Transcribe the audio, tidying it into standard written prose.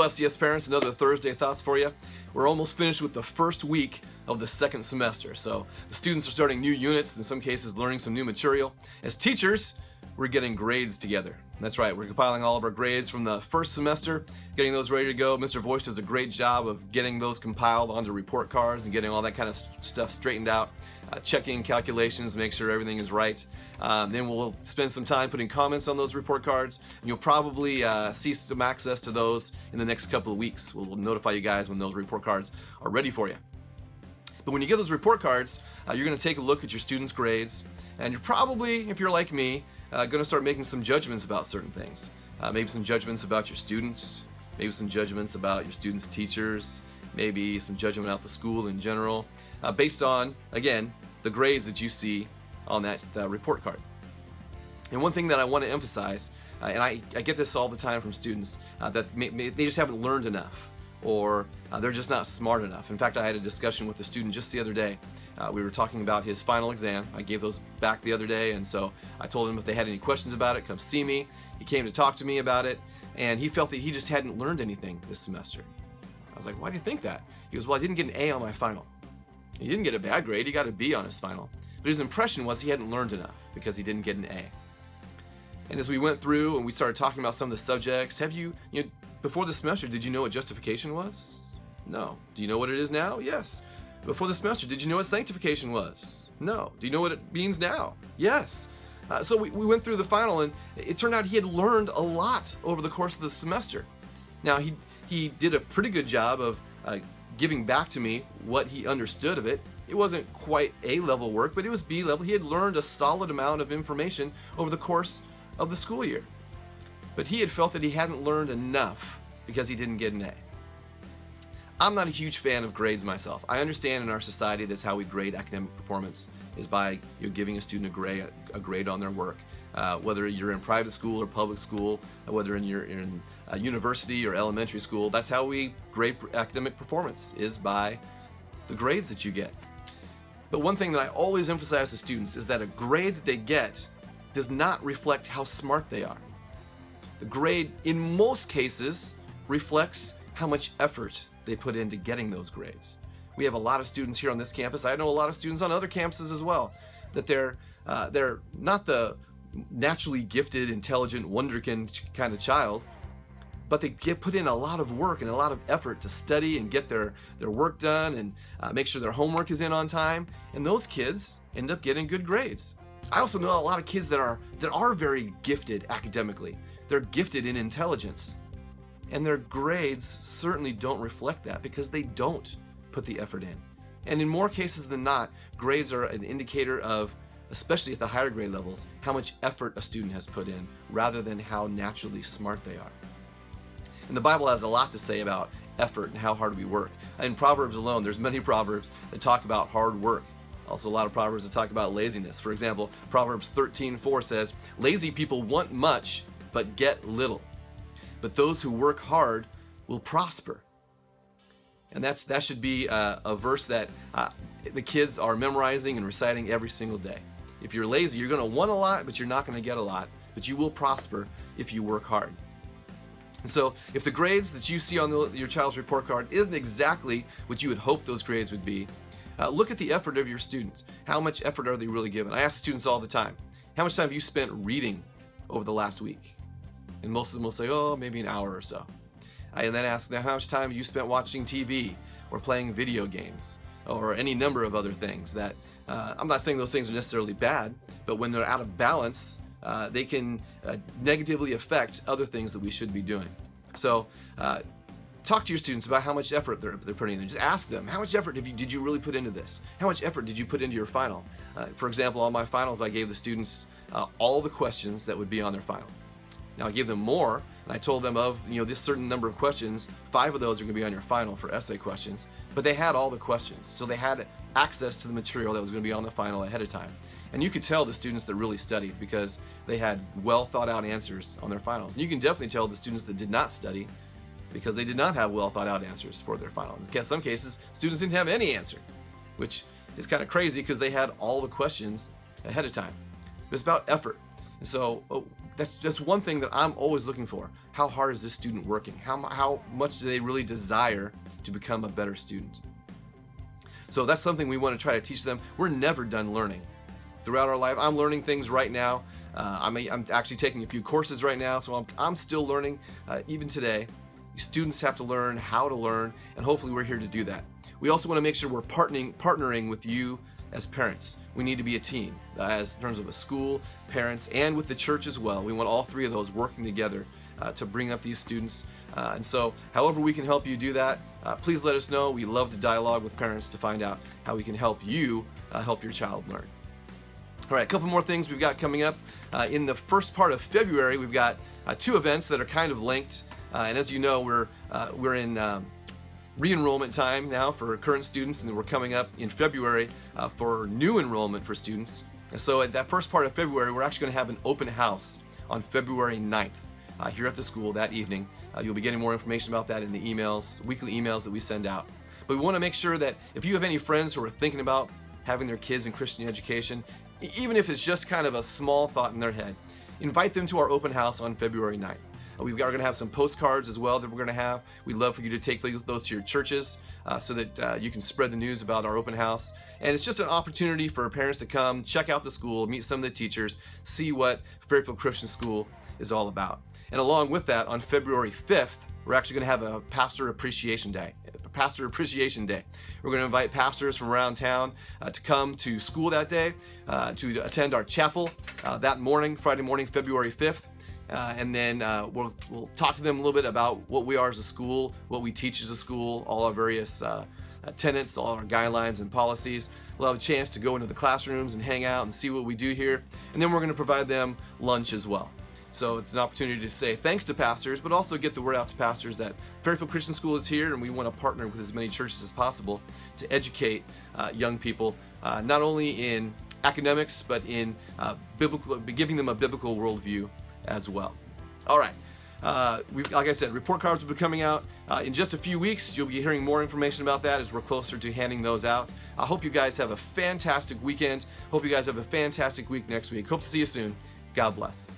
Plus, yes, parents, another Thursday Thoughts for you. We're almost finished with the first week of the second semester. So the students are starting new units, in some cases learning some new material. As teachers, we're getting grades together. That's right, we're compiling all of our grades from the first semester, getting those ready to go. Mr. Voice does a great job of getting those compiled onto report cards and getting all that kind of stuff straightened out, checking calculations, make sure everything is right. Then we'll spend some time putting comments on those report cards, and you'll probably see some access to those in the next couple of weeks. We'll notify you guys when those report cards are ready for you. But when you get those report cards, you're going to take a look at your students' grades, and you're probably, if you're like me, going to start making some judgments about certain things. Maybe some judgments about your students, maybe some judgments about your students' teachers, maybe some judgment about the school in general, based on, again, the grades that you see on that report card. And one thing that I want to emphasize, and I get this all the time from students, that they just haven't learned enough, or they're just not smart enough. In fact, I had a discussion with a student just the other day. We were talking about his final exam. I gave those back the other day, and so I told him if they had any questions about it, come see me. He came to talk to me about it, and he felt that he just hadn't learned anything this semester. I was like, why do you think that? He goes, well, I didn't get an A on my final. He didn't get a bad grade, he got a B on his final. But his impression was he hadn't learned enough because he didn't get an A. And as we went through and we started talking about some of the subjects, before the semester, did you know what justification was? No. Do you know what it is now? Yes. Before the semester, did you know what sanctification was? No. Do you know what it means now? Yes. So we went through the final, and it turned out he had learned a lot over the course of the semester. Now, he did a pretty good job of giving back to me what he understood of it. It wasn't quite A-level work, but it was B-level. He had learned a solid amount of information over the course of the school year. But he had felt that he hadn't learned enough because he didn't get an A. I'm not a huge fan of grades myself. I understand in our society that's how we grade academic performance, is by giving a student a grade on their work. Whether you're in private school or public school, whether you're in a university or elementary school, that's how we grade academic performance, is by the grades that you get. But one thing that I always emphasize to students is that a grade that they get does not reflect how smart they are. The grade, in most cases, reflects how much effort they put into getting those grades. We have a lot of students here on this campus. I know a lot of students on other campuses as well, that they're not the naturally gifted, intelligent, wonderkind kind of child, but they put in a lot of work and a lot of effort to study and get their work done and make sure their homework is in on time. And those kids end up getting good grades. I also know a lot of kids that are very gifted academically. They're gifted in intelligence. And their grades certainly don't reflect that because they don't put the effort in. And in more cases than not, grades are an indicator of, especially at the higher grade levels, how much effort a student has put in rather than how naturally smart they are. And the Bible has a lot to say about effort and how hard we work. In Proverbs alone, there's many Proverbs that talk about hard work. Also a lot of Proverbs that talk about laziness. For example, Proverbs 13:4 says, lazy people want much, but get little. But those who work hard will prosper. And that should be a verse that the kids are memorizing and reciting every single day. If you're lazy, you're going to want a lot, but you're not going to get a lot. But you will prosper if you work hard. And so if the grades that you see on your child's report card isn't exactly what you would hope those grades would be, look at the effort of your students. How much effort are they really given? I ask students all the time, how much time have you spent reading over the last week? And most of them will say, oh, maybe an hour or so. I then ask them, how much time have you spent watching TV or playing video games or any number of other things that, I'm not saying those things are necessarily bad, but when they're out of balance, they can negatively affect other things that we should be doing. So talk to your students about how much effort they're putting in. Just ask them, how much effort did you really put into this? How much effort did you put into your final? For example, on my finals, I gave the students all the questions that would be on their final. Now I gave them more, and I told them of this certain number of questions, 5 of those are going to be on your final for essay questions, but they had all the questions, so they had access to the material that was going to be on the final ahead of time. And you could tell the students that really studied because they had well thought out answers on their finals. And you can definitely tell the students that did not study because they did not have well thought out answers for their final. In some cases, students didn't have any answer, which is kind of crazy because they had all the questions ahead of time. It's about effort. And so that's one thing that I'm always looking for. How hard is this student working? How much do they really desire to become a better student? So that's something we want to try to teach them. We're never done learning. Throughout our life, I'm learning things right now. I'm actually taking a few courses right now, so I'm still learning even today. Students have to learn how to learn, and hopefully we're here to do that. We also want to make sure we're partnering with you as parents. We need to be a team, as in terms of a school, parents, and with the church as well. We want all three of those working together to bring up these students. And so however we can help you do that, please let us know. We love to dialogue with parents to find out how we can help you help your child learn. All right, a couple more things we've got coming up. In the first part of February, we've got two events that are kind of linked. And as you know, we're in re-enrollment time now for current students, and then we're coming up in February for new enrollment for students. And so at that first part of February, we're actually going to have an open house on February 9th here at the school that evening. You'll be getting more information about that in the emails, weekly emails that we send out. But we want to make sure that if you have any friends who are thinking about having their kids in Christian education, even if it's just kind of a small thought in their head, invite them to our open house on February 9th. We're going to have some postcards as well that we're going to have. We'd love for you to take those to your churches so that you can spread the news about our open house. And it's just an opportunity for parents to come, check out the school, meet some of the teachers, see what Fairfield Christian School is all about. And along with that, on February 5th, we're actually going to have a Pastor Appreciation Day. We're going to invite pastors from around town to come to school that day to attend our chapel that morning, Friday morning, February 5th. And then we'll talk to them a little bit about what we are as a school, what we teach as a school, all our various tenets, all our guidelines and policies. We'll have a chance to go into the classrooms and hang out and see what we do here. And then we're going to provide them lunch as well. So it's an opportunity to say thanks to pastors, but also get the word out to pastors that Fairfield Christian School is here, and we want to partner with as many churches as possible to educate young people, not only in academics, but in giving them a biblical worldview as well. All right. Like I said, report cards will be coming out in just a few weeks. You'll be hearing more information about that as we're closer to handing those out. I hope you guys have a fantastic weekend. Hope you guys have a fantastic week next week. Hope to see you soon. God bless.